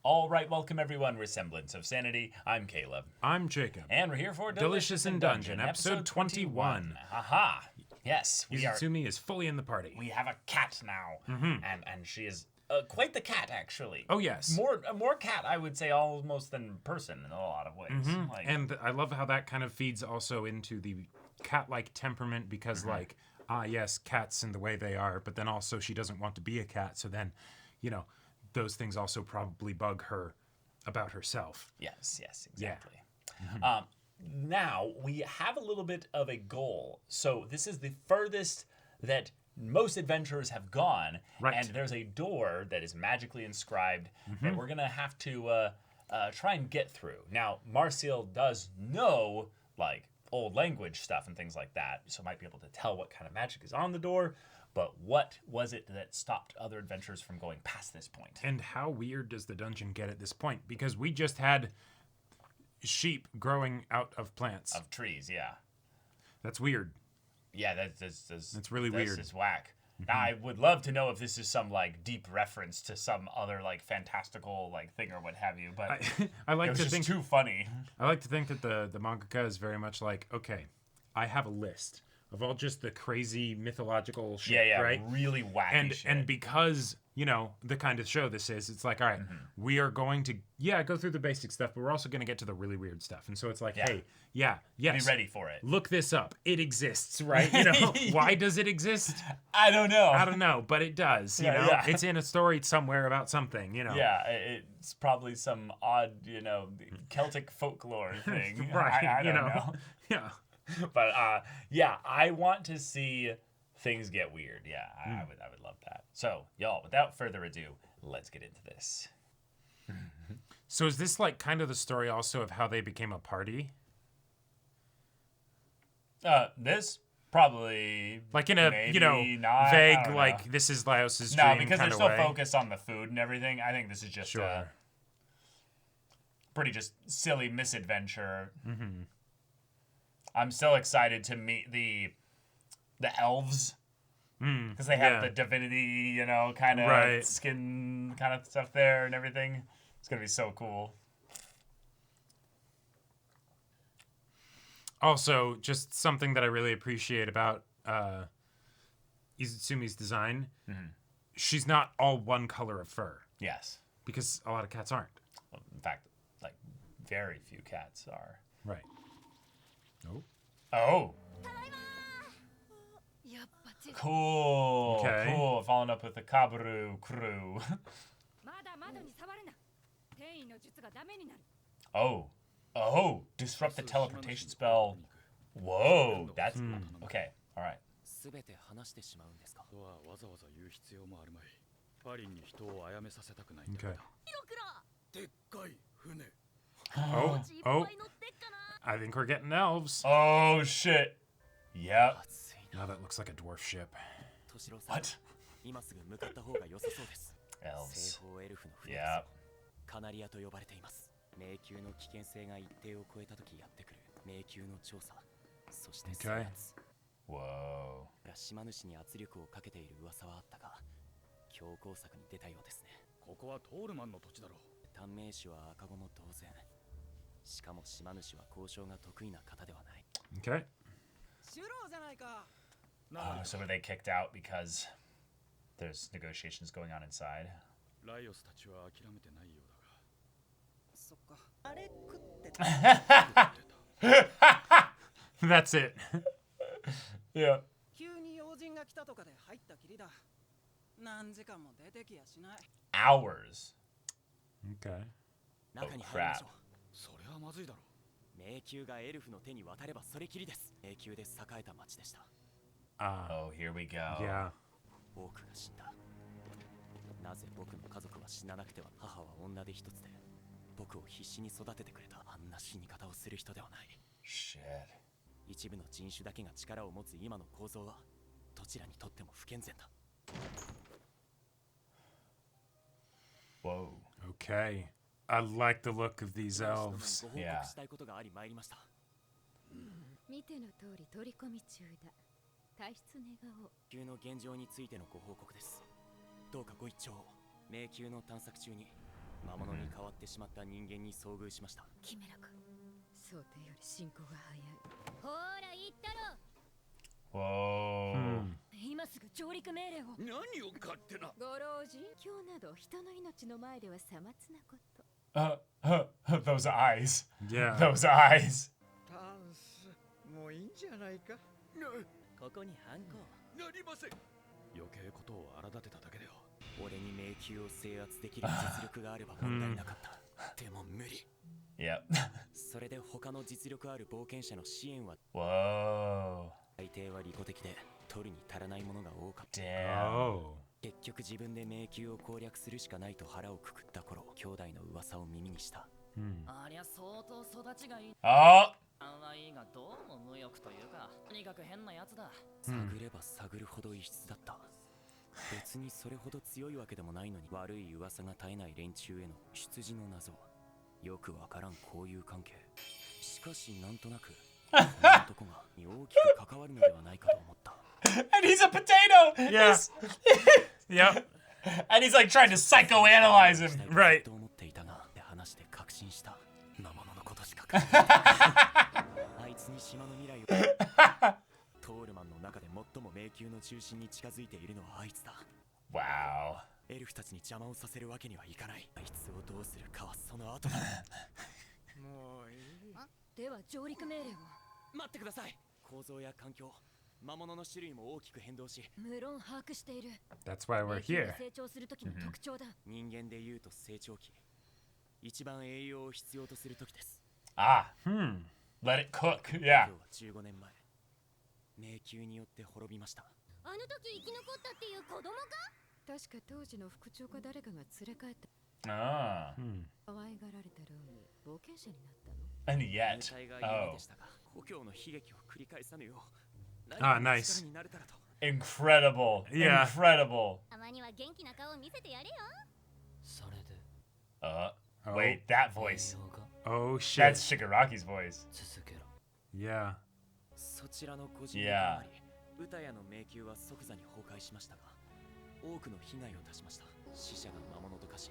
All right, welcome everyone. We're Semblance of Sanity. I'm Caleb. I'm Jacob. And we're here for Delicious in Dungeon, episode 21. Aha. Yes, Izumi is fully in the party. We have a cat now. And she is quite the cat, actually. Oh, yes. More cat, I would say, almost than person in a lot of ways. And I love how that kind of feeds also into the cat-like temperament because, yes, cats in the way they are, but then also she doesn't want to be a cat, so then, those things also probably bug her about herself. Yes, exactly. Yeah. Now, we have a little bit of a goal. So this is the furthest that most adventurers have gone. Right. And there's a door that is magically inscribed that we're going to have to try and get through. Now, Marcial does know, old language stuff and things like that, so might be able to tell what kind of magic is on the door. But what was it that stopped other adventurers from going past this point? And how weird does the dungeon get at this point? Because we just had sheep growing out of plants. Of trees, yeah. That's weird. Yeah, that's really weird. This is whack. Now, I would love to know if this is some, deep reference to some other, fantastical, thing or what have you. But I like it was to just think too funny. I like to think that the mangaka is very much like, okay, I have a list of all just the crazy mythological shit, right? Really wacky shit. And because, the kind of show this is, it's like, all right, we are going to, go through the basic stuff, but we're also going to get to the really weird stuff. And so it's like, hey, yes. Be ready for it. Look this up. It exists, right? Why does it exist? I don't know. But it does, Yeah. It's in a story somewhere about something, Yeah, it's probably some odd, Celtic folklore thing. Right, I don't know. Yeah. But I want to see things get weird. Yeah, I would love that. So, y'all, without further ado, let's get into this. So is this kind of the story also of how they became a party? This probably in a maybe not, vague this is Laos's dream. No, because they're still way. focused on the food and everything. I think this is just pretty just silly misadventure. I'm so excited to meet the elves because they have the divinity, kind of skin kind of stuff there and everything. It's gonna be so cool. Also, just something that I really appreciate about Izumi's design. She's not all one color of fur. Yes, because a lot of cats aren't. Well, in fact, very few cats are. Right. Oh. Cool. Okay. Cool. Following up with the Kabaru crew. Oh. Disrupt the teleportation spell. Whoa. That's okay. All right. Oh. I think we're getting elves. Oh shit. Yep. Now that looks like a dwarf ship. What? Elves. Yeah. Okay. Whoa. Okay. So were they kicked out because there's negotiations going on inside? That's it. Yeah. Hours. Okay. Oh crap. Oh, here we go. Yeah. Shit. Whoa. Okay. I like the look of these elves. Yeah. 見ての通り取り込み中だ。体質願おう。迷宮の現状についてのご報告です。どうかご一聴を。迷宮の探索中に魔物に変わってしまった人間に遭遇しました。キメラか。想定より進行が早い。ほーら言ったろ。 Whoa. 今すぐ上陸命令を。何を勝手な。ご老人、今日など人の命の前ではさまつなこと。Those eyes. Yeah. Those eyes. タンス、もういいんじゃないか。ここにハンコ。なりません。余計ことを荒立てただけだよ。俺に迷宮を制圧できる実力があれば問題なかった。でも無理。Yep. それで他の実力ある冒険者の支援は Whoa. 大抵は利己的で取るに足らないものが多かった。 Damn. Oh. 結局自分で迷宮を攻略するしかないと腹をくくった頃、兄弟の噂を耳にした。ありゃ相当育ちがいい。 Oh. あんはいいがどうも無欲というか、とにかく変なやつだ。探れば探るほど異質だった。別にそれほど強いわけでもないのに、悪い噂が絶えない連中への出自の謎。よくわからん交友関係。しかしなんとなくこの男が大きく関わるのではないかと思った。And he's a potato. Yeah. Yep. And he's like trying to psychoanalyze him. Right. と思っていたが、話して確信した。魔物のことしか考えてない。あいつに島の未来を。トールマンの中で最も迷宮の中心に近づいているのはあいつだ。 Wow. エルフたちに邪魔をさせるわけにはいかない。あいつをどうするかはその後だ。もういい。では上陸命令を。待ってください。構造や環境、魔物の種類も大きく変動し、無論把握している。 That's why we're 迷宮 here. が成長する時の特徴だ。人間でいうと成長期、一番栄養を必要とする時です。 Ah. Hmm. Let it cook. 今 Yeah. 日は15年前、迷宮によって滅びました。あの時生き残ったっていう子供か。確か当時の副長か誰かが連れ帰った。 Ah. 可愛がられたろうに冒険者になったの。 And 入 yet. 隊が夢 Oh. でしたが、故郷の悲劇を繰り返さぬよう。 Ah, nice. 力になれたらと。 Incredible. Yeah. Incredible. たまには元気な顔見せてやれよ。それで Oh. Wait, that voice. 栄養が Oh That's shit. Shigaraki's voice. 続けろ。 Yeah. そちらの個人に変わり、歌屋の迷宮は即座に崩壊しましたが、多くの被害を出しました。死者が魔物と化し、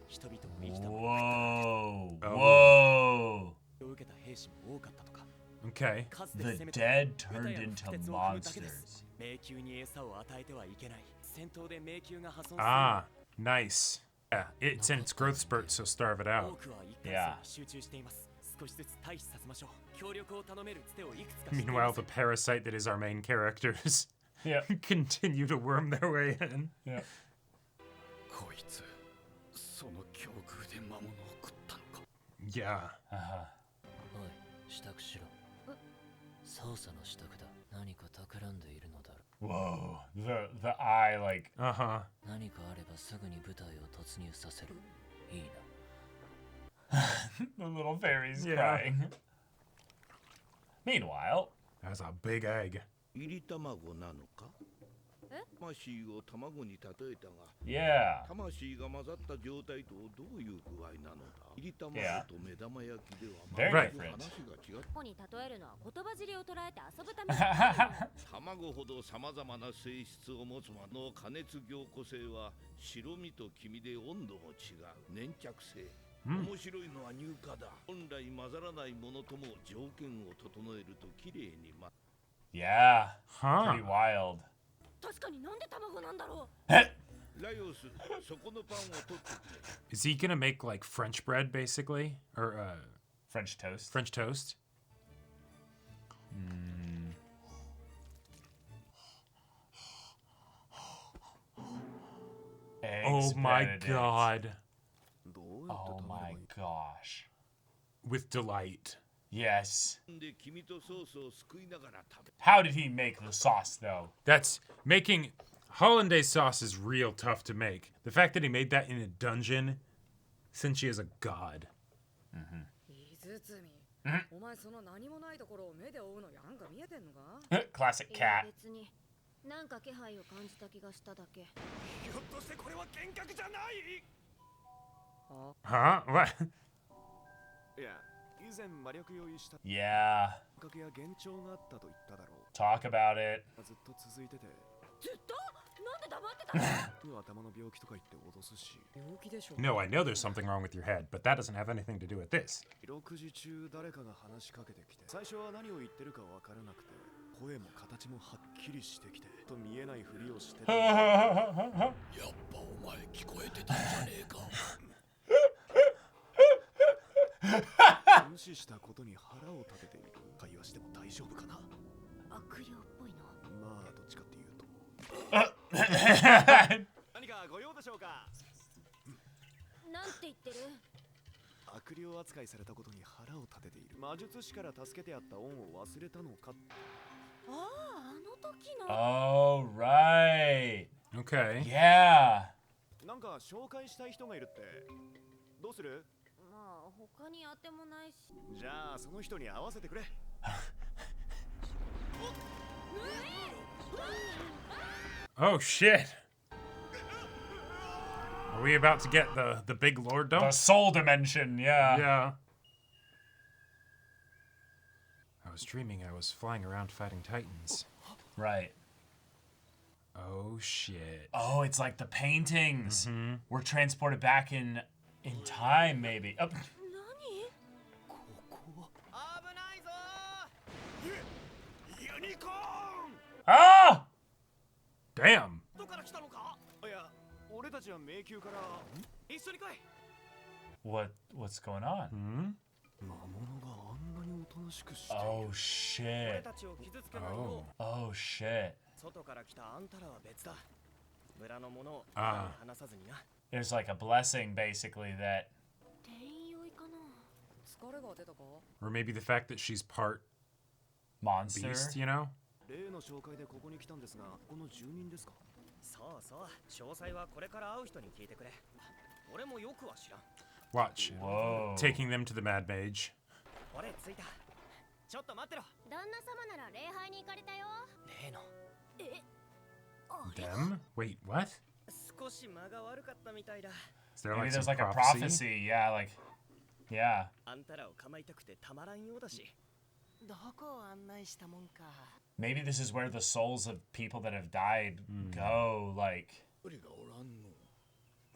人々を生きたまま Whoa. Oh. Whoa. を受けた兵士も多かったとか。 Okay. 数で The 攻めて dead 歌 turned や into 不鉄を踏むだけです。 monsters. 迷宮に餌を与えてはいけない。戦闘で迷宮が破損する。 Ah, nice. Yeah, it's in its growth spurt, so starve it 多 out. くは一回戦に集中しています。少しずつ退避させましょう。協力を頼めるつてをいくつか知っていま Meanwhile, す the parasite that is our main characters Yep. continue to worm their way in. Yep. こいつ、その境遇で魔物を食ったのか。 Yeah. おい、支度しろ。操作の支度だ。何か企んでいるのだろ Whoa. The eye like. Uh huh. う。何かあればすぐに部隊を突入させる。いいな。 The little fairy's Yeah. crying. Meanwhile. That's a big egg. 入り卵なのか。魂を卵に例えたが、 Yeah. 魂が混ざった状態とどういう具合なのだ。入り卵 Yeah. と目玉焼きでは Very 全く different. 話が違う。ここに例えるのは言葉尻を捉えて遊ぶために。卵ほどさまざまな性質を持つもの加熱凝固性は白身と黄身で温度も違う。粘着性。面白いのは乳化だ。本来混ざらないものとも条件を整えるときれいにYeah. Huh. Pretty wild. 確かになんで卵なんだろう。ライオス、そこのパンを取ってくれ。 Is he gonna make like French bread, basically, or French toast. French toast? Eggs Oh my Benedict. god! どうやって Oh 食べれば my いい。 gosh. With delight. Yes. で君とソースをすくいながら食べ。 How did he make the sauce though? That's making hollandaise sauce is real tough to make. The fact that he made that in a dungeon, since she is a god. お前その何もないところを目で追うのなんか見えてんのか。 Classic いや cat. 別になんか気配を感じた気がしただけ。ひょっとしてこれは幻覚じゃない。 Huh? What? いや、以前魔力用意した Yeah. 感覚や幻聴があったと言っただろう。 Talk about it. ずっと続いてて。ずっと？なん No, I know there's something wrong with your head, but that doesn't have anything to do with this. 6時中誰かが話しかけてきて、最初は何を言ってるかわからなくて、声も形もはっきりしてきて、と見えないふりをしてた。やっぱお前聞こえてたんじゃねえか。無視したことに腹を立てている。会話しても大丈夫かな。悪霊っぽいの。まあどっちかっていうと。何かご用でしょうか。なんて言ってる？悪霊扱いされたことに腹を立てている。魔術師から助けてやった恩を忘れたのか。ああ、あの時の。Oh, right. Okay. Yeah. なんか紹介したい人がいるって。どうする？まあ他に当てもないし。じゃあその人に合わせてくれ。Oh shit. Are we about to get the big lord dump? The soul dimension, yeah. Yeah. I was dreaming I was flying around fighting titans. Right. Oh shit. Oh, it's like the paintings. We're transported back in time, maybe. Oh. Ah! Damn. What's going on? Oh shit. Oh shit. There's like a blessing basically that. Or maybe the fact that she's part Monster. beast, you know? 例の紹介でここに来たんですが、この住人ですか？そうそう、詳細はこれから会う人に聞いてくれ。俺もよくは知らん。Watch. Whoa. Taking them to the Mad Mage. 俺着いた。ちょっと待ってろ。旦那様なら礼拝に行かれたよ。例の。Them? Wait, what? 少し間が悪かったみたいだ。 Is there Maybe like there's some like a prophecy? prophecy. Yeah, like. Yeah. あんたらを構いたくてたまらんようだし。どこを案内したもんか。 Maybe this is where the souls of people that have died go, like.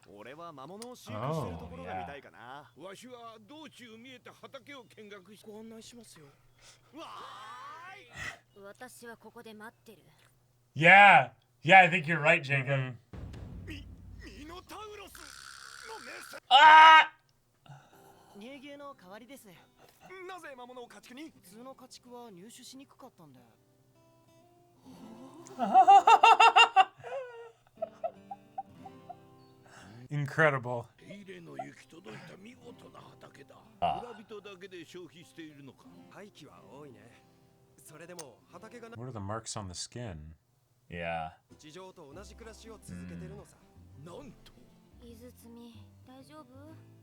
俺は魔物を飼育してるところが見たいかな。わしは道中見えた畑を見学しご案内しますよ。私はここで待ってる。 Yeah. Yeah, I think you're right, Jacob. Ah! 乳牛の代わりです。なぜ魔物を家畜に？普通の家畜は入手しにくかったんだ。Incredible. 手入れの行き届いた見事な畑だ。村人だけで消費しているのか。廃棄は多いね。それでも畑が What are the marks on the skin? Yeah. 地上と同じ暮らしを続けてるのさ。なんと。井堤、大丈夫？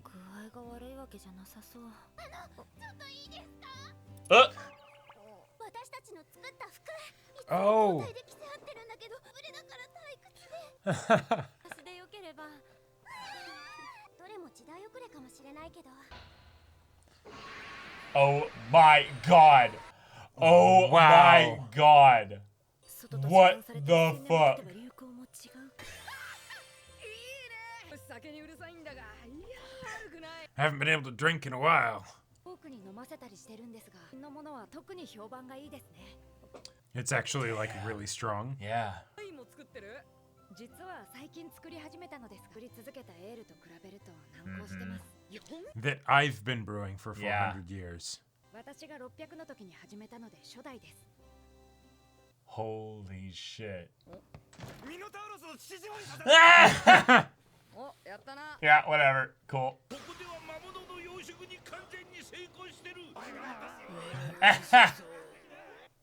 具合が悪いわけじゃなさそう。ちょっといいですか？私たちの作った服、いつも交代で着せ合ってるんだけど、無理だから退屈で。私でよければ。どれも時代遅れかもしれないけど。Oh my god. Oh my god. What the fuck? I haven't been able to drink in a while. It's actually like really strong. Yeah. 実は最近作り始めたのです。作り続けたエールと比べると難航してます。That I've been brewing for 400 years. 私が600の時に始めたので初代です。 Holy shit. ミノタウロスの父島にさせ。お、やったな。 Yeah, whatever. Cool. ここでは魔物の養殖に完全に成功してる。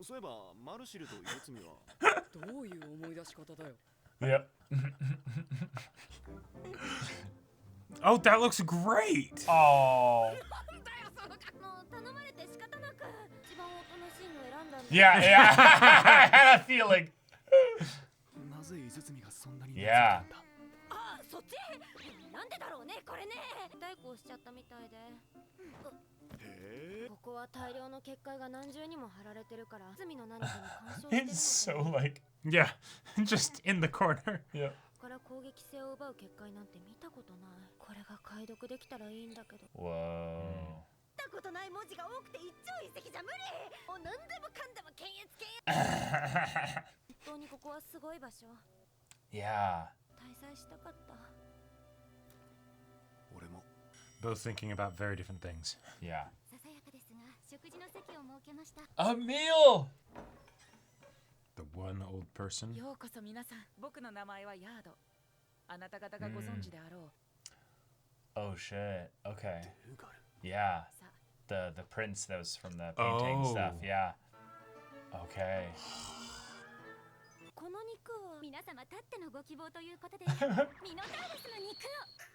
そういえばマルシルとイツミはどういう思い出し方だよ。 Yep. Oh, that looks great. Oh. 頼まれて仕方なく一番おとなしいの選んだんだ。 Yeah, yeah. I had a feeling. なぜイツミがそんなに Yeah. あ、そっち。なんなんでだろうねこれね。大工をしちゃったみたいで。ここは大量の結界が何重にも貼られてるから罪の何かに干渉してるのか。 It's so like Yeah, just in the corner. yeah. から攻撃性を奪う結界なんて見たことない。これが解読できたらいいんだけど。 Whoa. 見たことない文字が多くて一朝一夕じゃ無理。もう何でもかんでも検閲検閲。本当にここはすごい場所。 Yeah. 滞在したかった。俺も Both thinking about very different things. Yeah. ささやかですが食事の席を設けました。 A meal. The one old person. ようこそ皆さん。僕の名前はヤード。あなた方がご存知であろう。 Oh shit. Okay. Yeah. The prince that was from the painting Oh. stuff. Yeah. Okay. この肉は皆様たってのご希望ということでミノタウルスの肉を。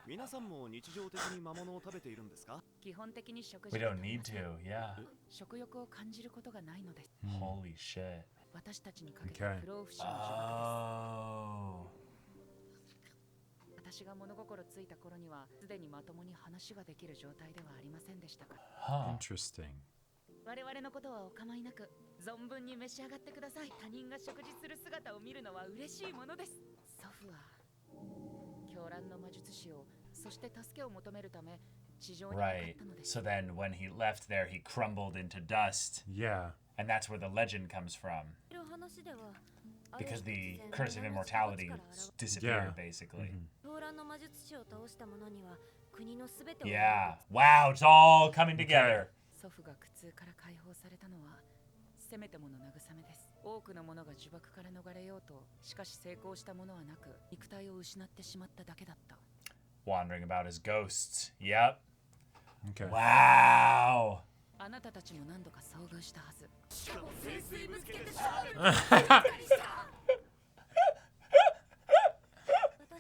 皆さんも日常的に魔物を食べているんですか？基本的に食事 We don't need to. Yeah. 食欲を感じることがないのです。 Holy shit. 私たちにかけた不老不死の呪縛 Oh. です。私が物心ついた頃にはすでにまともに話ができる状態ではありませんでしたから。 Huh. Interesting. 我々のことはお構いなく存分に召し上がってください。他人が食事する姿を見るのは嬉しいものです。祖父は狂乱の魔術師をそして助けを求めるため地上に向かっ Right. たのです。 So then when he left there, he crumbled into dust. Yeah. And that's where the legend comes from. 話では Because the curse of immortality disappeared, basically. 狂乱の魔術師を倒した者には国のすべてを。 Yeah. Wow, it's all coming together. 祖父が苦痛から解放されたのはせめてもの慰めです。多くの者が呪縛から逃れようとしかし成功した者はなく肉体を失ってしまっただけだった。 Wandering about as ghosts. Yep. Okay. Wow. あなたたちも何度か遭遇したはず。私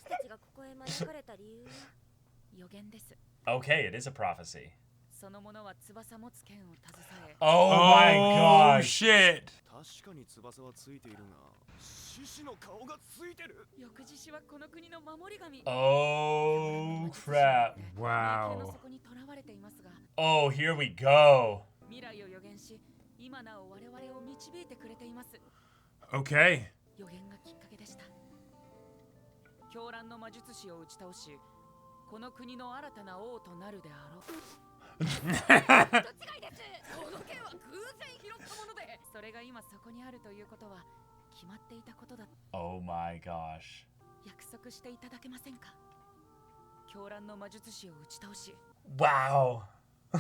たちがここへ招かれた理由は予言です。 Okay, it is a prophecy. その者は翼持つ剣を携え。 Oh my gosh. Shit. 確かに翼はついているが獅子の顔がついてる。翌日はこの国の守り神。 Oh crap. の Wow. 底に囚われていますが。 Oh, here we go. 未来を予言し、今なお我々を導いてくれています。 Okay. 予言がきっかけでした。狂乱の魔術師を打ち倒し、この国の新たな王となるであろう。どっちがいいです。この剣は偶然拾ったもので。それが今そこにあるということは決まっていたことだ。 Oh my gosh. 約束していただけませんか。狂乱の魔術師を打ち倒し。 Wow. 考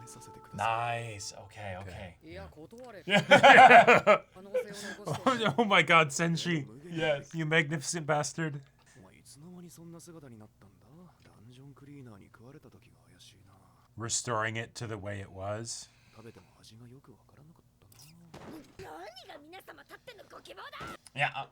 えさせてください。 Nice. Okay, okay. いや断れ。 Oh my god, Senshi. Yes. You magnificent bastard. お前いつの間にそんな姿になったんだ？ダンジョンクリーナーに食われた時が怪しいな。 Restoring it to the way it was. 食べても味がよくわからなかったな。何が皆様たってのご希望だ。 Yeah.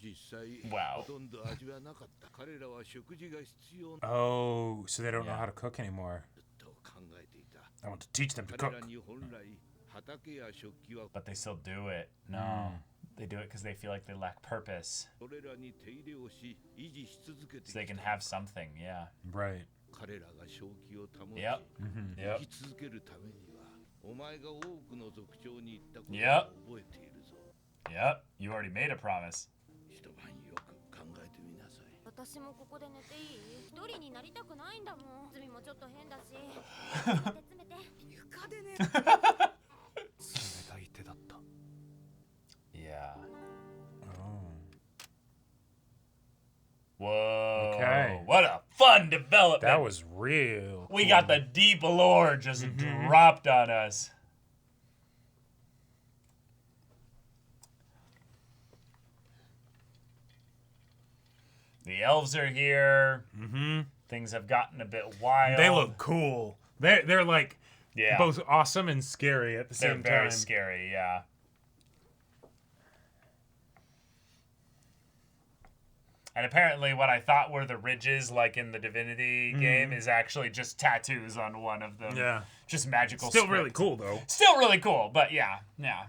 実際 Wow. ほとんど味はなかった。彼らは食事が必要 Oh, so they don't know Yeah. how to cook anymore. と考えていた。 I want to teach them to 彼 cook. らに本来畑や食器は But they still do it. No. They do it because they feel like they lack purpose. それらに手入れをし維持し続けて So they き can た。 have something. Yeah. Right. 彼らが正気を保ち Yep. 生 Yep. き続けるためにはお前が多くの族長に言ったこと Yep. を覚えているぞ。 Yep. You already made a promise. 一晩よく考えてみなさい。私もここで寝ていい？一人になりたくないんだもん。罪もちょっと変だし。詰めて。床でね。冷たい手だった。 Yeah. Oh. Whoa. Okay. What a fun development. That was real. We got the deep lore just dropped on us. The elves are here. Things have gotten a bit wild. They look cool. They're like Yeah. both awesome and scary at the They're same very time. scary, yeah. And apparently what I thought were the ridges like in the Divinity game is actually just tattoos on one of them. Yeah. Just magical Still really script. cool though. Still really cool, but yeah. Yeah.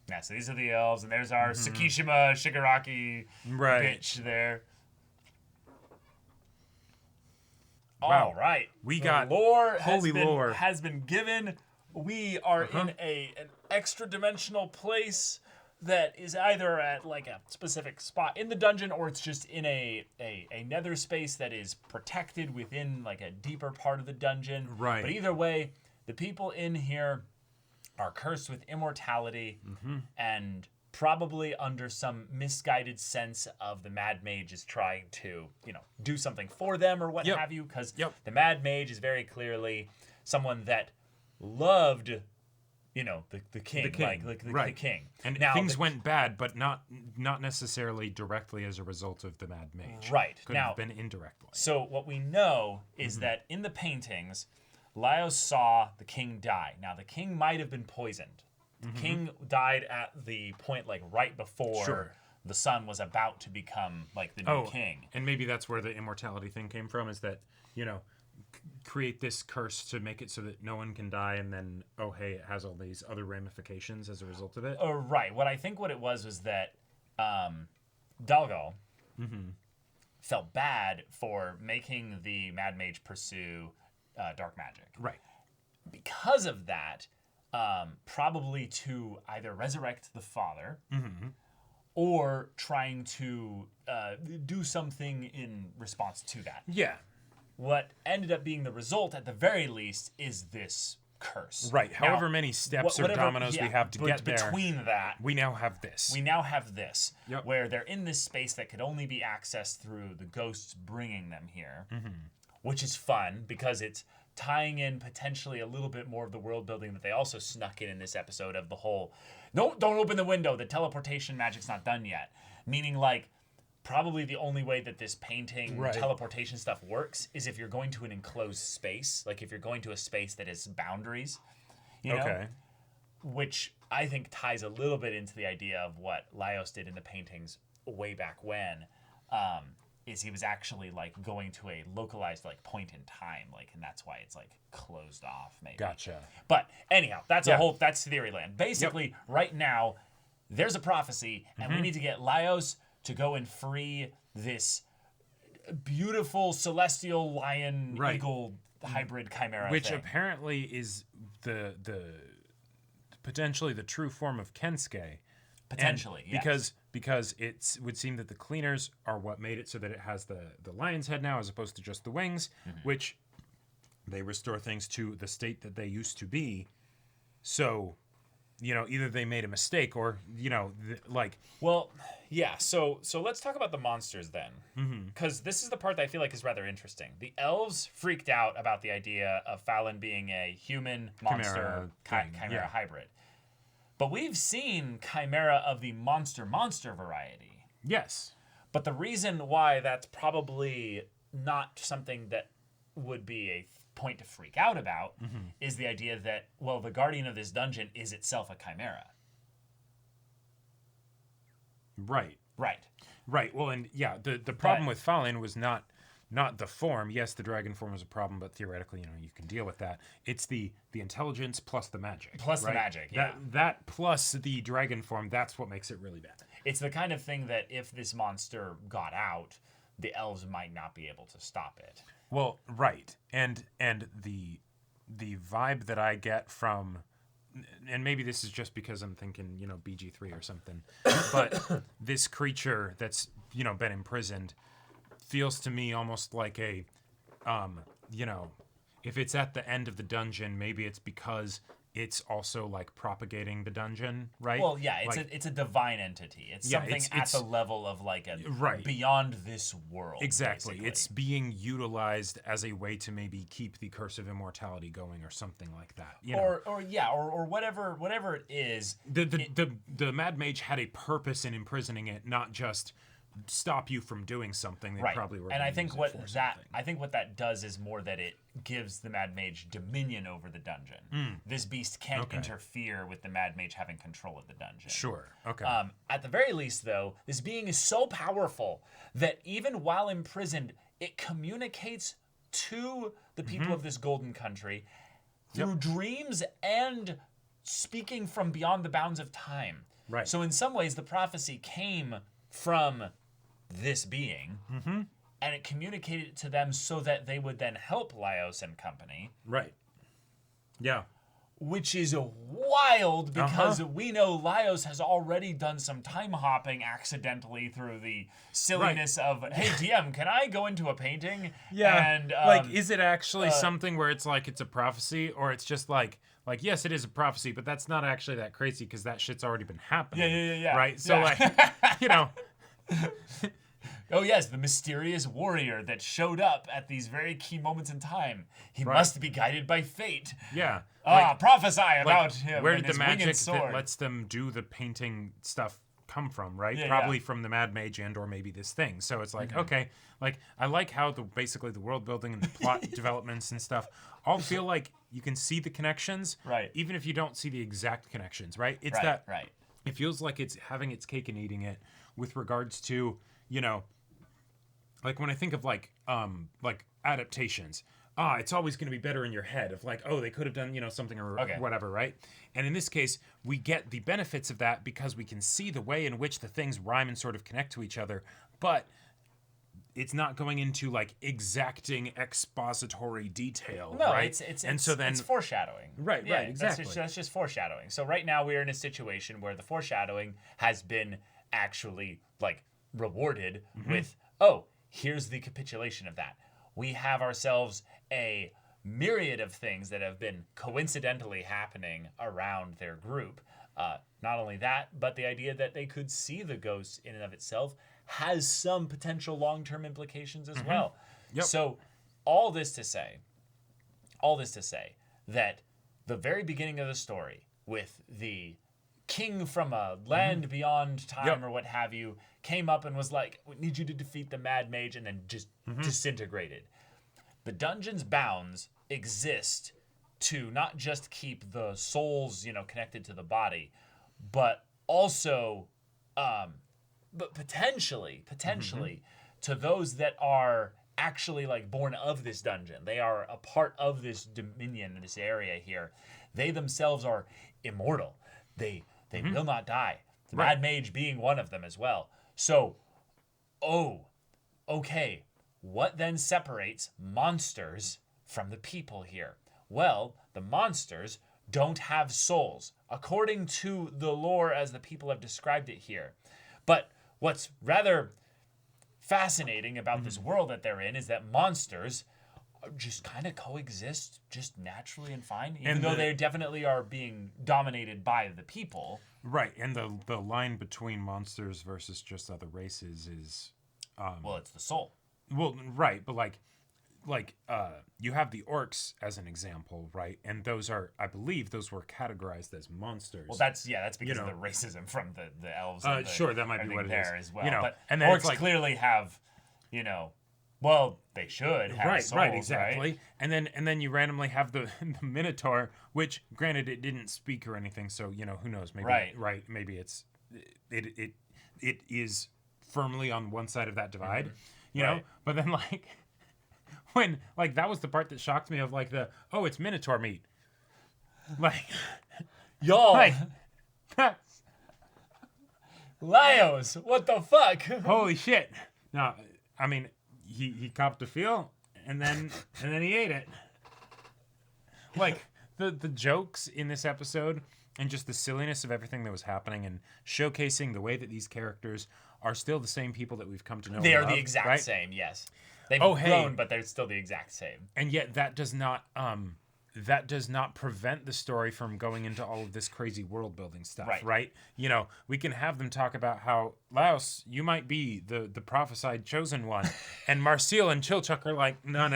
Yeah, so these are the elves, and there's our Tsukishima Shigaraki bitch there. Wow. All right. We got lore lore has been given. We are in an extra dimensional place that is either at like a specific spot in the dungeon, or it's just in a nether space that is protected within like a deeper part of the dungeon. Right. But either way, the people in here are cursed with immortality and probably under some misguided sense of the Mad Mage is trying to, do something for them or what have you, because the Mad Mage is very clearly someone that loved, the king, the king. And now things went bad, but not necessarily directly as a result of the Mad Mage. Right. Could have been indirectly. So what we know is that in the paintings, Laios saw the king die. Now, the king might have been poisoned. The king died at the point, like, right before the son was about to become, like, the new king. And maybe that's where the immortality thing came from, is that, create this curse to make it so that no one can die, and then, it has all these other ramifications as a result of it. Right. What it was that Dalgal felt bad for making the Mad Mage pursue dark magic. Right. Because of that, probably to either resurrect the father or trying to do something in response to that. Yeah. What ended up being the result, at the very least, is this curse. Right. However many steps or dominoes we have to get there. Between that, we now have this. Where they're in this space that could only be accessed through the ghosts bringing them here, which is fun because it's tying in potentially a little bit more of the world building that they also snuck in this episode of the whole, don't open the window, the teleportation magic's not done yet. Meaning, like, probably the only way that this painting teleportation stuff works is if you're going to an enclosed space, like if you're going to a space that has boundaries, know? Which I think ties a little bit into the idea of what Laios did in the paintings way back when, is he was actually like going to a localized like point in time, like, and that's why it's like closed off maybe. Gotcha. But anyhow, that's that's Theoryland. Basically, right now, there's a prophecy, and we need to get Laios to go and free this beautiful celestial lion eagle hybrid chimera which thing. Apparently is the potentially the true form of Kensuke. Potentially, yes. Because it would seem that the cleaners are what made it so that it has the lion's head now as opposed to just the wings, which they restore things to the state that they used to be. So, either they made a mistake or, Well, yeah, so let's talk about the monsters then. Because this is the part that I feel like is rather interesting. The elves freaked out about the idea of Fallon being a human monster chimera hybrid. But we've seen chimera of the monster variety. Yes. But the reason why that's probably not something that would be a point to freak out about is the idea that, well, the guardian of this dungeon is itself a chimera. Right. Well, and the problem with Fallon was not the form. Yes, the dragon form was a problem, but theoretically, you can deal with that. It's the intelligence plus the magic. The magic, yeah. That plus the dragon form, that's what makes it really bad. It's the kind of thing that if this monster got out, the elves might not be able to stop it. Well, right. And the vibe that I get from, and maybe this is just because I'm thinking, BG3 or something, but this creature that's, been imprisoned feels to me almost like a, if it's at the end of the dungeon, maybe it's because it's also like propagating the dungeon, right? Well, yeah, it's a divine entity. It's something at the level of like a beyond this world. Exactly. Basically. It's being utilized as a way to maybe keep the curse of immortality going or something like that. Or whatever it is. The Mad Mage had a purpose in imprisoning it, not just stop you from doing something. They probably were. And I think what that does is more that it gives the Mad Mage dominion over the dungeon. This beast can't interfere with the Mad Mage having control of the dungeon. Sure. Okay. At the very least, though, this being is so powerful that even while imprisoned, it communicates to the people of this golden country through dreams and speaking from beyond the bounds of time. Right. So in some ways, the prophecy came from this being, and it communicated it to them so that they would then help Laios and company. Right. Yeah. Which is wild because we know Laios has already done some time hopping accidentally through the silliness of, hey, DM, can I go into a painting? Yeah. And, like, is it actually something where it's like it's a prophecy, or it's just like, yes, it is a prophecy, but that's not actually that crazy because that shit's already been happening. Yeah. Right? So, like, you know. Oh, yes, the mysterious warrior that showed up at these very key moments in time. He must be guided by fate. Yeah. Prophesy about him. Where and did the his winged magic sword. that lets them do the painting stuff come from, right? Yeah, Probably from the Mad Mage and or maybe this thing. So it's like, okay, like I like how basically the world building and the plot developments and stuff all feel like you can see the connections, right? Even if you don't see the exact connections, right? It's right. It feels like it's having its cake and eating it with regards to, you know, like when I think of like adaptations, it's always going to be better in your head of like, oh, they could have done, you know, something or whatever, right? And in this case, we get the benefits of that because we can see the way in which the things rhyme and sort of connect to each other, but it's not going into like exacting expository detail, no, right? It's foreshadowing. Right, exactly. That's just foreshadowing. So right now we're in a situation where the foreshadowing has been actually like rewarded with, here's the capitulation of that. We have ourselves a myriad of things that have been coincidentally happening around their group. Not only that, but the idea that they could see the ghosts in and of itself has some potential long-term implications as well. Yep. So all this to say that the very beginning of the story with the king from a land beyond time or what have you came up and was like, we need you to defeat the Mad Mage, and then just disintegrated. The dungeon's bounds exist to not just keep the souls, you know, connected to the body, but also but potentially to those that are actually like born of this dungeon. They are a part of this dominion, this area here. They themselves are immortal. They will not die. The Mad Mage being one of them as well. So, okay. What then separates monsters from the people here? Well, the monsters don't have souls, according to the lore as the people have described it here. But what's rather fascinating about this world that they're in is that monsters just kind of coexist just naturally and fine, even though they definitely are being dominated by the people. Right, and the line between monsters versus just other races is... well, it's the soul. Well, right, but like you have the orcs as an example, right? And those are, I believe, those were categorized as monsters. Well, that's because of the racism from the elves. Sure, that might be what it is as well. You know, but and orcs clearly have, you know, well, they should have souls, right, exactly. Right? And then you randomly have the Minotaur, which, granted, it didn't speak or anything, so you know, who knows? Maybe maybe it is firmly on one side of that divide, you know. But then like when like that was the part that shocked me of like it's Minotaur meat, like y'all, like Laios, what the fuck? Holy shit! No, I mean. He copped a feel, and then he ate it. Like the jokes in this episode, and just the silliness of everything that was happening, and showcasing the way that these characters are still the same people that we've come to know. They are and love, the exact right? same. Yes, they've grown, but they're still the exact same. And yet that does not prevent the story from going into all of this crazy world building stuff, right? You know, we can have them talk about how, Laos, you might be the prophesied chosen one. And Marcel and Chilchuck are like, no.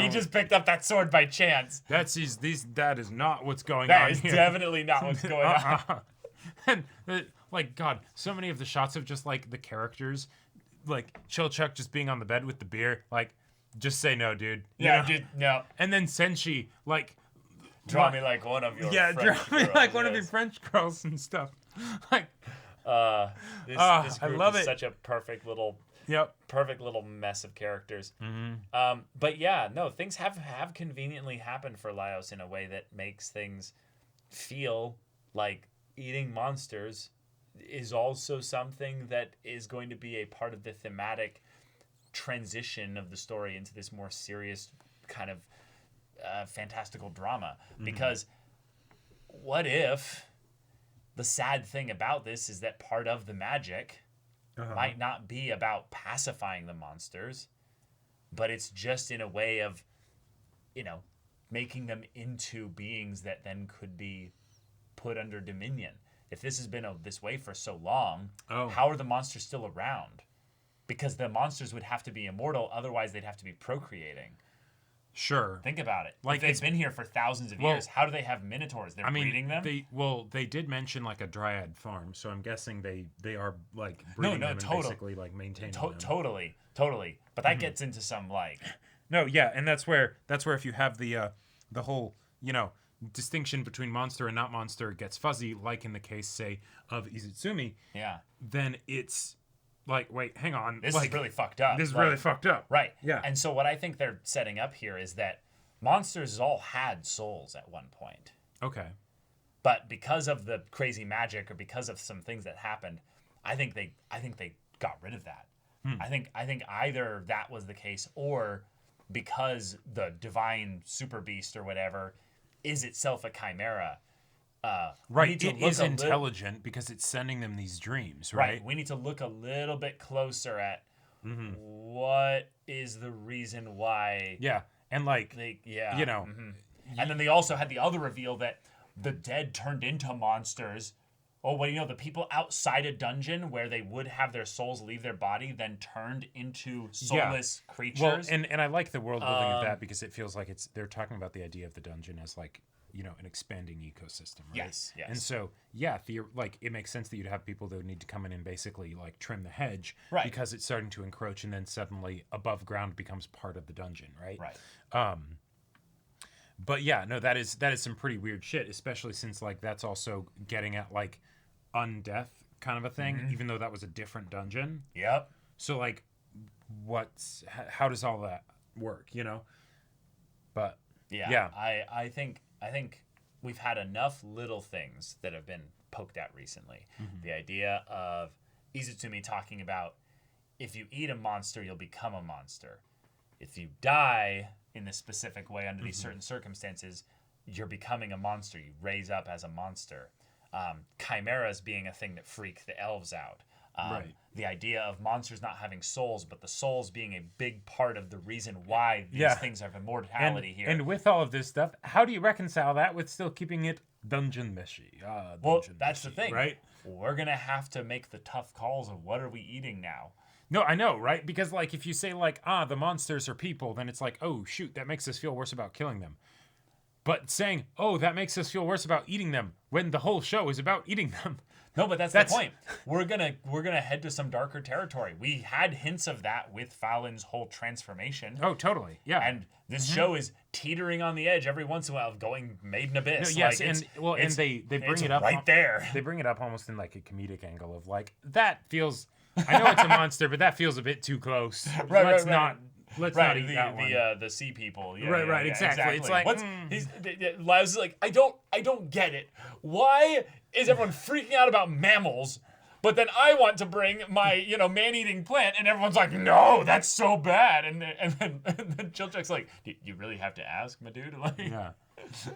He just picked up that sword by chance. That is not what's going on That is here. definitely not what's going on. And, like, God, so many of the shots of just, like, the characters, like, Chilchuck just being on the bed with the beer, like, just say no, dude. No. And then Senshi, like... Draw me like one of your French girls. Draw me like one of your French girls and stuff. Like... This group I love is it. such a perfect little mess of characters. Mm-hmm. But yeah, no, things have conveniently happened for Laios in a way that makes things feel like eating monsters is also something that is going to be a part of the thematic transition of the story into this more serious kind of fantastical drama. Because what if the sad thing about this is that part of the magic might not be about pacifying the monsters, but it's just in a way of, making them into beings that then could be put under dominion. If this has been this way for so long, how are the monsters still around? Because the monsters would have to be immortal, otherwise they'd have to be procreating. Sure. Think about it. Like, if they've been here for thousands of years, how do they have minotaurs? They're breeding them? They did mention like a dryad farm, so I'm guessing they are like breeding them and basically like maintaining them. Totally. But that gets into some like... No, yeah, and that's where if you have the whole, distinction between monster and not monster gets fuzzy, like in the case, say, of Izutsumi. Yeah. Then it's like, wait, hang on. This is really fucked up. This is really fucked up. Right. Yeah. And so what I think they're setting up here is that monsters all had souls at one point. Okay. But because of the crazy magic or because of some things that happened, I think they got rid of that. I think either that was the case, or because the divine super beast or whatever is itself a chimera. Right, it is intelligent because it's sending them these dreams, right? We need to look a little bit closer at what is the reason why. Yeah, and like, And then they also had the other reveal that the dead turned into monsters. Oh, well, the people outside a dungeon where they would have their souls leave their body then turned into soulless creatures. Well, and I like the world building of that because it feels like they're talking about the idea of the dungeon as like, an expanding ecosystem, right? Yes. And so, it makes sense that you'd have people that would need to come in and basically like trim the hedge, right? Because it's starting to encroach, and then suddenly above ground becomes part of the dungeon, right? Right. But yeah, no, that is some pretty weird shit, especially since like that's also getting at like undeath kind of a thing, even though that was a different dungeon. Yep. So like, how does all that work? But yeah. I think we've had enough little things that have been poked at recently. The idea of Izutsumi talking about if you eat a monster, you'll become a monster. If you die in this specific way under these certain circumstances, you're becoming a monster. You raise up as a monster. Chimeras being a thing that freak the elves out. Right. The idea of monsters not having souls, but the souls being a big part of the reason why these things have immortality here. And with all of this stuff, how do you reconcile that with still keeping it dungeon meshy? That's the thing, right? We're gonna have to make the tough calls of what are we eating now. No, I know, right? Because like if you say like, the monsters are people, then it's like, oh shoot, that makes us feel worse about killing them. But saying, oh, that makes us feel worse about eating them when the whole show is about eating them. No, but that's the point. We're gonna head to some darker territory. We had hints of that with Fallon's whole transformation. Oh, totally. Yeah. And this show is teetering on the edge every once in a while of going Maiden Abyss. No, yes, and they bring it up right there. They bring it up almost in like a comedic angle of like, that feels, I know it's a monster, but that feels a bit too close. Let's not eat that one. The sea people. Right, exactly. It's like Laz is like, I don't get it. Why is everyone freaking out about mammals? But then I want to bring my, man-eating plant, and everyone's like, no, that's so bad. And then Chilchek's like, you really have to ask, my dude? Like, yeah.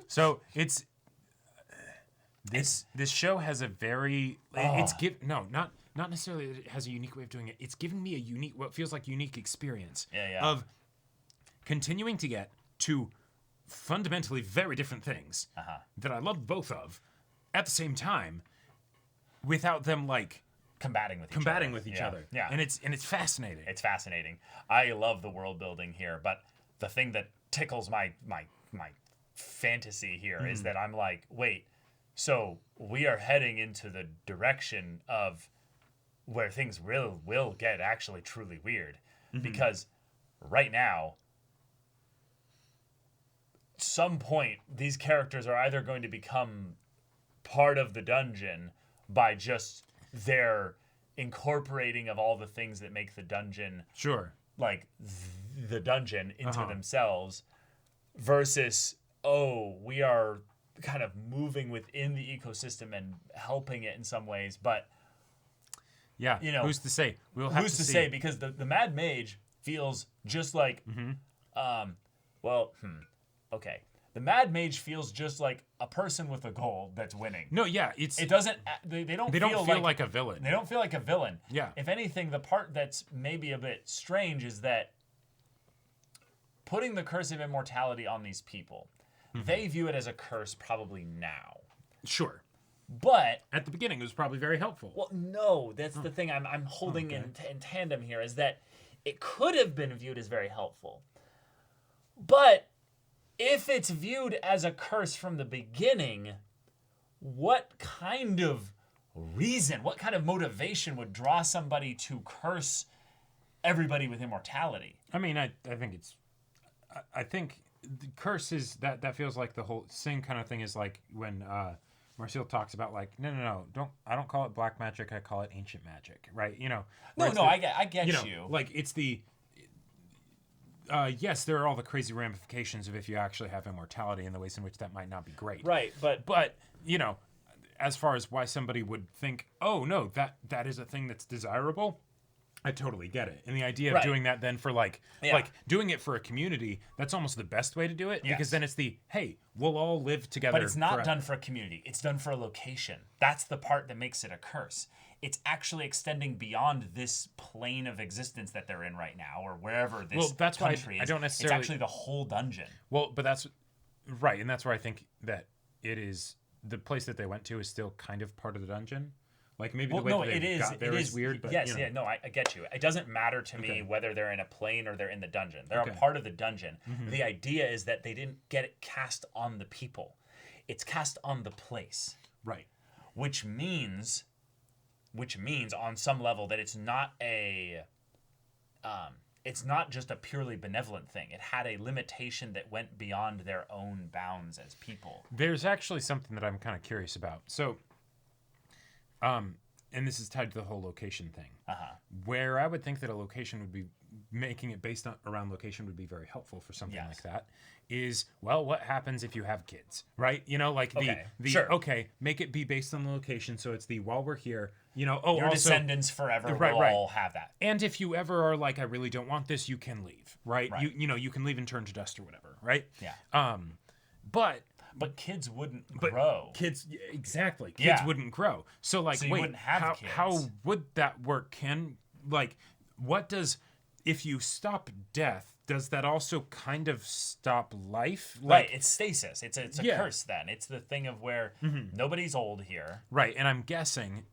So it's this show has a very not necessarily it has a unique way of doing it. It's given me what feels like unique experience of continuing to get to fundamentally very different things that I love both of at the same time without them like combating with each other. Yeah. And it's fascinating. It's fascinating. I love the world building here, but the thing that tickles my fantasy here is that I'm like, wait, so we are heading into the direction of where things will get actually truly weird. Because right now, some point, these characters are either going to become part of the dungeon by just their incorporating of all the things that make the dungeon like the dungeon into themselves, versus we are kind of moving within the ecosystem and helping it in some ways, but yeah, you know, who's to say? We'll have to see. say, because the Mad Mage feels just like okay. The Mad Mage feels just like a person with a goal that's winning. No, yeah, it doesn't. They don't feel like a villain. They don't feel like a villain. Yeah. If anything, the part that's maybe a bit strange is that putting the curse of immortality on these people, they view it as a curse probably now. Sure. But at the beginning, it was probably very helpful. Well, no, that's the thing I'm holding in tandem here, is that it could have been viewed as very helpful. But if it's viewed as a curse from the beginning, what kind of reason, what kind of motivation would draw somebody to curse everybody with immortality? I mean, I think the curse is that feels like the whole same kind of thing is like when Marcel talks about like, no, I don't call it black magic, I call it ancient magic, right? You know. I get you. Like it's the yes, there are all the crazy ramifications of if you actually have immortality and the ways in which that might not be great. Right, but you know, as far as why somebody would think, oh no, that is a thing that's desirable, I totally get it. And the idea of doing that then for like doing it for a community, that's almost the best way to do it, because then it's the, hey, we'll all live together. But it's not done for a community. It's done for a location. That's the part that makes it a curse. It's actually extending beyond this plane of existence that they're in right now, or wherever this country is. I don't necessarily. It's actually the whole dungeon. Well, but that's right, and that's where I think that it is. The place that they went to is still kind of part of the dungeon. Like maybe the way that they got there is weird, but yes, you know. I get you. It doesn't matter to me whether they're in a plane or they're in the dungeon. They're a part of the dungeon. Mm-hmm. The idea is that they didn't get it cast on the people. It's cast on the place. Right. Which means on some level that it's not just a purely benevolent thing. It had a limitation that went beyond their own bounds as people. There's actually something that I'm kind of curious about. So, and this is tied to the whole location thing. Where I would think that a location would be making it based around location would be very helpful for something like that. Is, well, what happens if you have kids, right? You know, like make it be based on the location. So it's the, while we're here, you know, your also, descendants forever will all have that. And if you ever are like, I really don't want this, you can leave, right? You know, you can leave and turn to dust or whatever, right? Yeah. But kids wouldn't grow. Kids wouldn't grow. So like, so wait, how would that work? What does, if you stop death, does that also kind of stop life? Right, it's stasis. It's a curse then. It's the thing of where nobody's old here. Right, and I'm guessing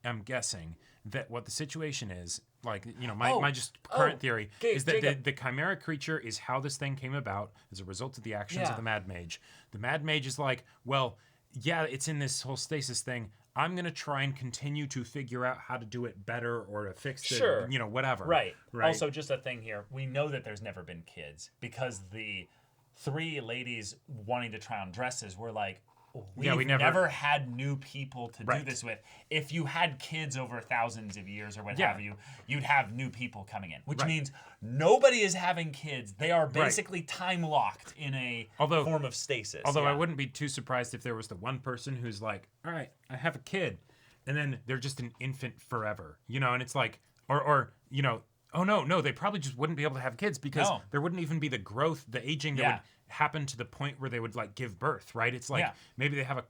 that what the situation is, like, you know, my just current theory is that the Chimera creature is how this thing came about as a result of the actions of the Mad Mage. The Mad Mage is like, well, yeah, it's in this whole stasis thing. I'm going to try and continue to figure out how to do it better or to fix it, you know, whatever. Right. Also, just a thing here. We know that there's never been kids because the three ladies wanting to try on dresses were like, we never had new people to do this with. If you had kids over thousands of years or what have you, you'd have new people coming in, which means nobody is having kids. They are basically time locked in a form of stasis. Although I wouldn't be too surprised if there was the one person who's like, all right, I have a kid, and then they're just an infant forever, you know, and it's like, or you know, oh no, they probably just wouldn't be able to have kids because there wouldn't even be the growth, the aging that would happen to the point where they would like give birth, right? It's like maybe they have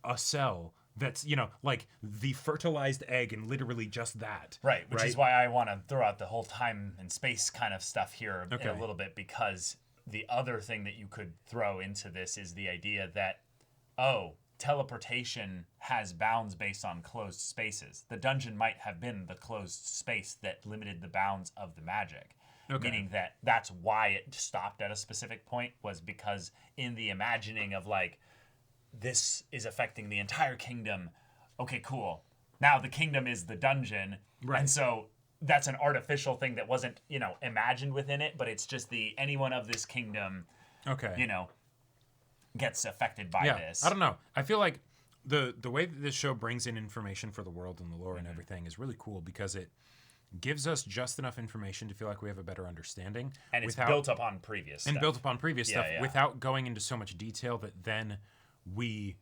a cell that's, you know, like the fertilized egg and literally just that. Right, which is why I want to throw out the whole time and space kind of stuff here in a little bit, because the other thing that you could throw into this is the idea that, teleportation has bounds based on closed spaces. The dungeon might have been the closed space that limited the bounds of the magic. Meaning that that's why it stopped at a specific point, was because in the imagining of like, this is affecting the entire kingdom. Okay, cool. Now the kingdom is the dungeon. Right. And so that's an artificial thing that wasn't, you know, imagined within it, but it's just anyone of this kingdom, you know, gets affected by this. I don't know. I feel like the way that this show brings in information for the world and the lore and everything is really cool, because it gives us just enough information to feel like we have a better understanding. And it's built upon previous stuff. Without going into so much detail that then we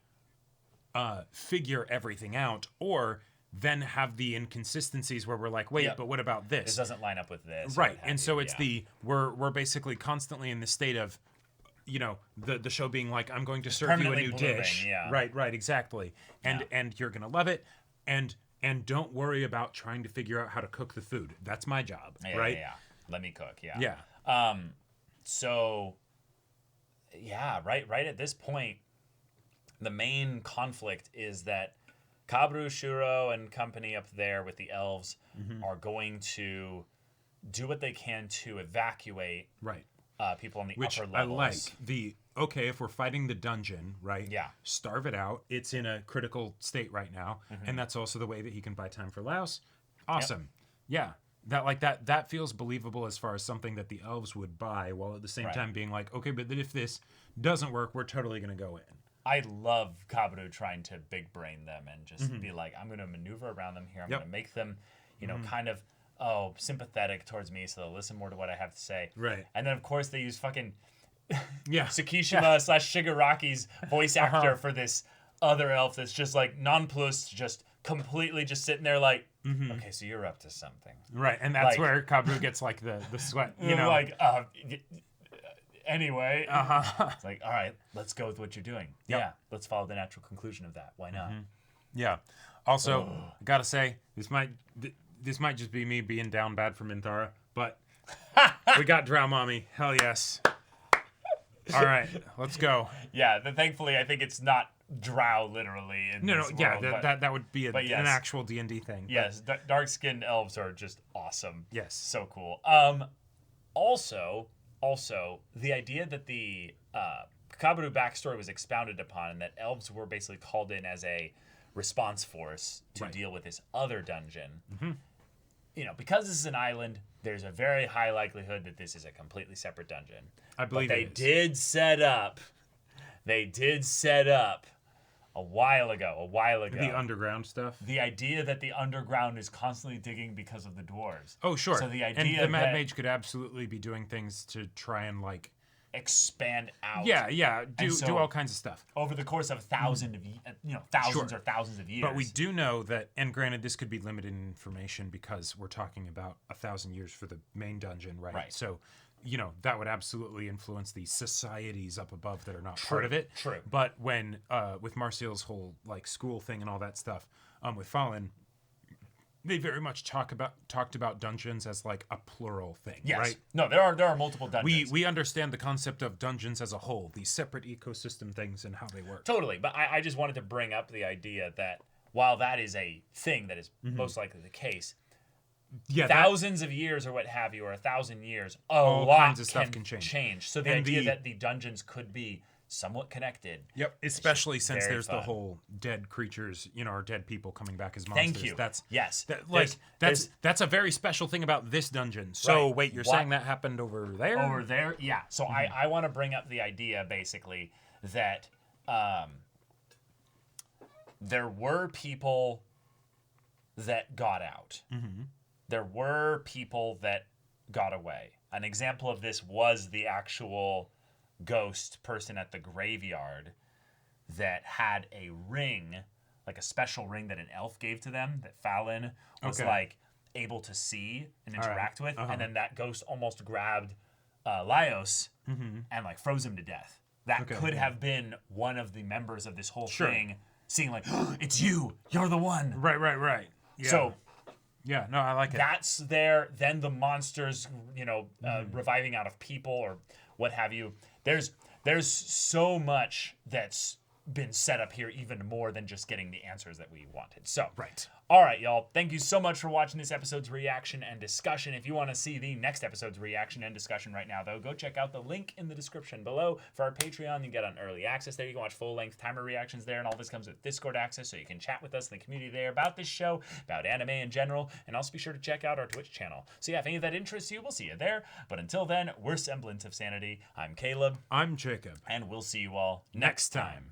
figure everything out, or then have the inconsistencies where we're like, wait, but what about this? This doesn't line up with this. Right. And so it's we're basically constantly in the state of, you know, the show being like, I'm going to serve you a new dish. Yeah. Right, exactly. And you're going to love it. And don't worry about trying to figure out how to cook the food. That's my job, right? Yeah. Let me cook, Yeah. So, yeah, right at this point, the main conflict is that Kabru, Shuro, and company up there with the elves are going to do what they can to evacuate people on the upper levels. I like okay, if we're fighting the dungeon, right? Yeah. Starve it out. It's in a critical state right now. And that's also the way that he can buy time for Laos. Awesome. Yep. Yeah. That feels believable as far as something that the elves would buy, while at the same time being like, okay, but if this doesn't work, we're totally going to go in. I love Kabru trying to big brain them and just be like, I'm going to maneuver around them here. I'm going to make them, you know, kind of, sympathetic towards me, so they'll listen more to what I have to say. Right. And then, of course, they use fucking Tsukishima / Shigaraki's voice actor for this other elf that's just like nonplussed, just completely just sitting there like, okay, so you're up to something. Right. And that's where Kabru gets like the sweat, you know. Like, anyway, it's like, all right, let's go with what you're doing. Yep. Yeah, let's follow the natural conclusion of that. Why not? Yeah. Also, I gotta say, this might just be me being down bad for Minthara, but we got Drow Mommy. Hell yes. All right, let's go. Yeah, thankfully, I think it's not Drow literally. That would be an actual D&D thing. Yes, dark-skinned elves are just awesome. Yes. So cool. Also, the idea that the Kabru backstory was expounded upon and that elves were basically called in as a response force to deal with this other dungeon. You know, because this is an island, there's a very high likelihood that this is a completely separate dungeon. I believe they did set up a while ago. The underground stuff. The idea that the underground is constantly digging because of the dwarves. Oh, sure. So the idea and the Mad Mage could absolutely be doing things to try and like expand out. Yeah. Do all kinds of stuff over the course of thousands of years. But we do know that, and granted, this could be limited information because we're talking about 1,000 years for the main dungeon, right? So, you know, that would absolutely influence the societies up above that are not part of it. True. But when with Marcial's whole like school thing and all that stuff, with Fallen, they very much talked about dungeons as like a plural thing, right? No, there are multiple dungeons. We understand the concept of dungeons as a whole, these separate ecosystem things and how they work. Totally, but I just wanted to bring up the idea that while that is a thing that is most likely the case, thousands of years or what have you, or 1,000 years, all kinds of stuff can change. So the idea that the dungeons could be somewhat connected. Yep, especially since there's the whole dead creatures, you know, or dead people coming back as monsters. Thank you. That's a very special thing about this dungeon. So wait, you're saying that happened over there? Over there, yeah. So I want to bring up the idea basically that there were people that got out. There were people that got away. An example of this was the actual ghost person at the graveyard that had a ring, like a special ring that an elf gave to them that Fallon was like able to see and interact with, and then that ghost almost grabbed Laios and like froze him to death. That could have been one of the members of this whole thing, seeing like, oh, it's you, you're the one. Right. Yeah. So yeah, no, I like it. That's there. Then the monsters, you know, reviving out of people or what have you. There's so much that's been set up here, even more than just getting the answers that we wanted. So, all right, y'all. Thank you so much for watching this episode's reaction and discussion. If you want to see the next episode's reaction and discussion right now, though, go check out the link in the description below for our Patreon. You get on early access there. You can watch full-length timer reactions there, and all this comes with Discord access, so you can chat with us in the community there about this show, about anime in general, and also be sure to check out our Twitch channel. So yeah, if any of that interests you, we'll see you there. But until then, we're Semblance of Sanity. I'm Caleb. I'm Jacob. And we'll see you all next time.